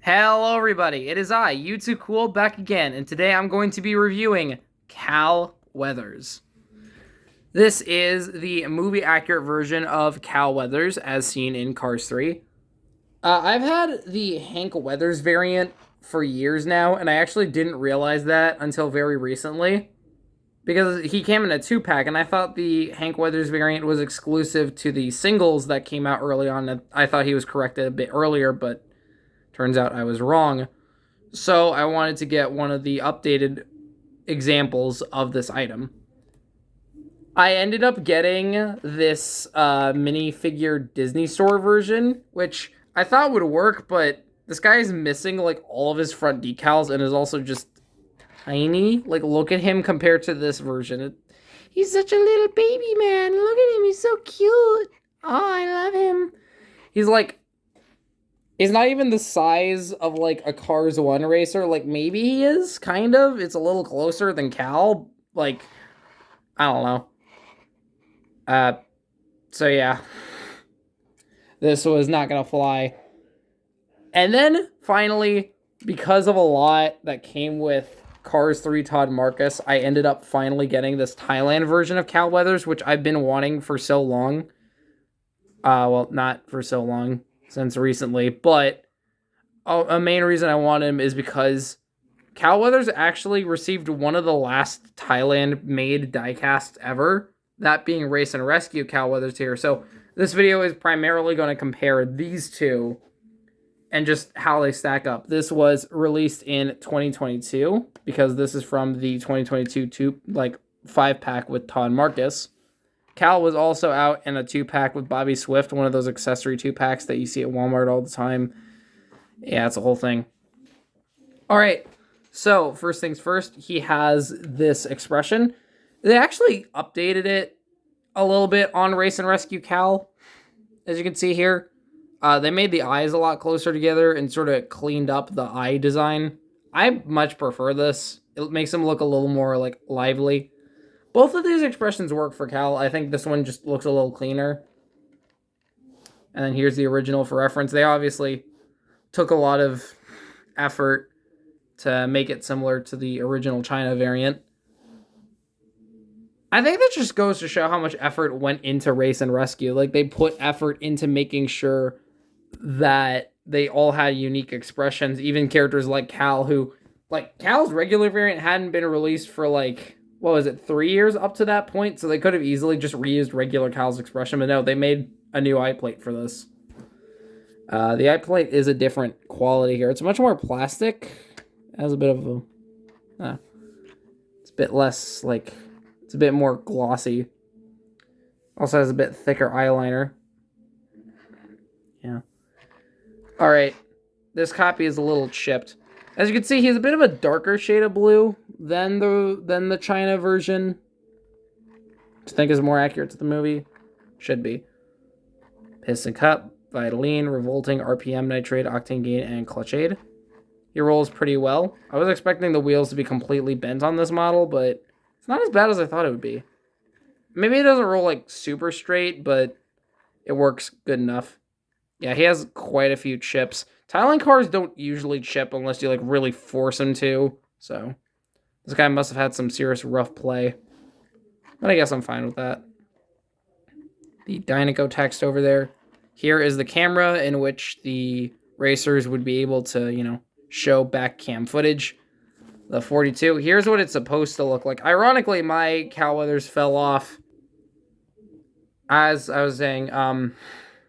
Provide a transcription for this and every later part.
Hello everybody, it is I, You2Cool, back again, and today I'm going to be reviewing Cal Weathers. This is the movie-accurate version of Cal Weathers, as seen in Cars 3. I've had the Hank Weathers variant for years now, and I actually didn't realize that until very recently, because he came in a 2-pack, and I thought the Hank Weathers variant was exclusive to the singles that came out early on. I thought he was corrected a bit earlier, but turns out I was wrong. So I wanted to get one of the updated examples of this item. I ended up getting this minifigure Disney Store version, which I thought would work, but this guy is missing like all of his front decals and is also just tiny. Like, look at him compared to this version. He's such a little baby man. Look at him. He's so cute. Oh, I love him. He's not even the size of, like, a Cars 1 racer. Like, maybe he is, kind of. It's a little closer than Cal. Like, I don't know. So yeah. This was not gonna fly. And then, finally, because of a lot that came with Cars 3 Todd Marcus, I ended up finally getting this Thailand version of Cal Weathers, which I've been wanting for so long. Well, not for so long. Since recently, but a main reason I want him is because Cal Weathers actually received one of the last Thailand-made diecasts ever, that being Race and Rescue Cal Weathers here. So this video is primarily going to compare these two and just how they stack up. This was released in 2022 because this is from the 2022 5-pack with Todd Marcus. Cal was also out in a 2-pack with Bobby Swift, one of those accessory 2-packs that you see at Walmart all the time. Yeah, it's a whole thing. All right, so first things first, he has this expression. They actually updated it a little bit on Race and Rescue Cal, as you can see here. They made the eyes a lot closer together and sort of cleaned up the eye design. I much prefer this. It makes him look a little more like lively. Both of these expressions work for Cal. I think this one just looks a little cleaner. And then here's the original for reference. They obviously took a lot of effort to make it similar to the original China variant. I think that just goes to show how much effort went into Race and Rescue. Like, they put effort into making sure that they all had unique expressions. Even characters like Cal, who, like, Cal's regular variant hadn't been released for, like, what was it, 3 years up to that point? So they could have easily just reused regular Cal's expression, but no, they made a new eye plate for this. The eye plate is a different quality here. It's much more plastic. It has a bit of a... it's a bit less, like... It's a bit more glossy. Also has a bit thicker eyeliner. Yeah. Alright. This copy is a little chipped. As you can see, he's a bit of a darker shade of blue than the China version. I think is more accurate to the movie. Should be. Piston cup, Vitaline, Revolting, RPM, Nitrate, Octane Gain, and Clutch Aid. He rolls pretty well. I was expecting the wheels to be completely bent on this model, but it's not as bad as I thought it would be. Maybe it doesn't roll like super straight, but it works good enough. Yeah, he has quite a few chips. Thailand cars don't usually chip unless you like really force them to. So this guy must have had some serious rough play. But I guess I'm fine with that. The Dynaco text over there. Here is the camera in which the racers would be able to, you know, show back cam footage. The 42. Here's what it's supposed to look like. Ironically, my Cal Weathers fell off. As I was saying,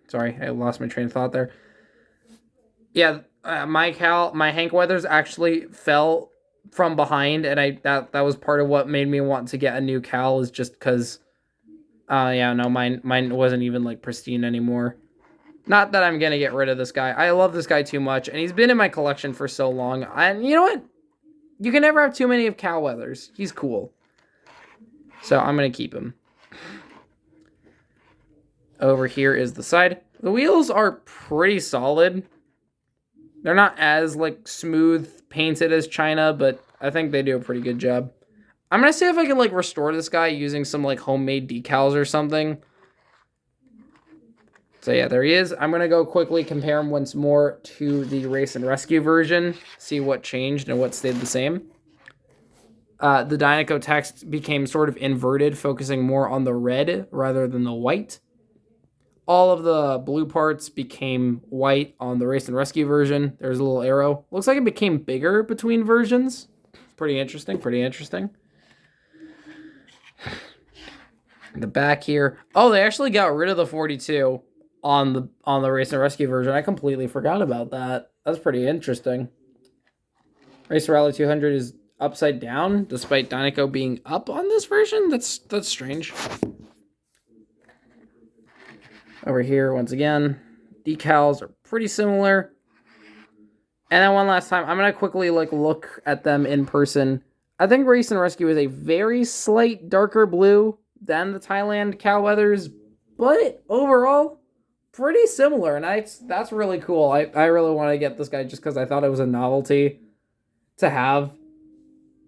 sorry, I lost my train of thought there. Yeah, my Hank Weathers actually fell from behind, and that was part of what made me want to get a new Cal, is just because, yeah, no, mine wasn't even, like, pristine anymore. Not that I'm gonna get rid of this guy. I love this guy too much, and he's been in my collection for so long. And you know what? You can never have too many of Cal Weathers. He's cool. So I'm gonna keep him. Over here is the side. The wheels are pretty solid. They're not as, like, smooth painted as China, but I think they do a pretty good job. I'm gonna see if I can, like, restore this guy using some, like, homemade decals or something. So yeah, there he is. I'm going to go quickly compare him once more to the Race and Rescue version, see what changed and what stayed the same. The Dinoco text became sort of inverted, focusing more on the red rather than the white. All of the blue parts became white on the Race and Rescue version. There's a little arrow. Looks like it became bigger between versions. Pretty interesting, pretty interesting. The back here. Oh, they actually got rid of the 42 on the Race and Rescue version. I completely forgot about that. That's pretty interesting. Racer Rally 200 is upside down, despite Dinoco being up on this version. That's strange. Over here, once again, decals are pretty similar. And then one last time, I'm gonna quickly look at them in person. I think Race and Rescue is a very slight darker blue than the Thailand cow weathers, but overall, pretty similar. And that's really cool. I really want to get this guy just because I thought it was a novelty to have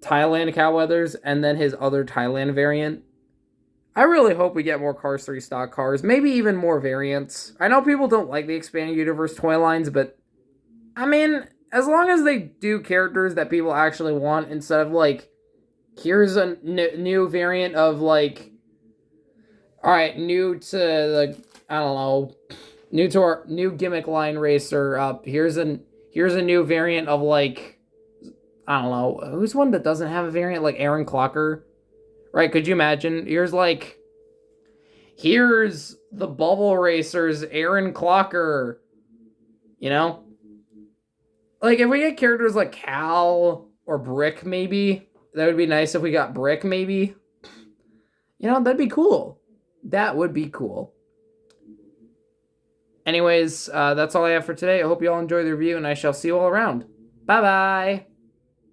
Thailand cow weathers and then his other Thailand variant. I really hope we get more Cars 3 stock cars, maybe even more variants. I know people don't like the expanded universe toy lines, but I mean, as long as they do characters that people actually want instead of here's a new variant of alright, new to the, I don't know, new to our new gimmick line racer up. Here's a new variant of I don't know, who's one that doesn't have a variant like Aaron Clocker? Right, could you imagine? Here's the Bubble Racers, Aaron Clocker. You know? If we get characters like Cal or Brick, maybe. That would be nice if we got Brick, maybe. That'd be cool. That would be cool. Anyways, that's all I have for today. I hope you all enjoy the review, and I shall see you all around. Bye-bye!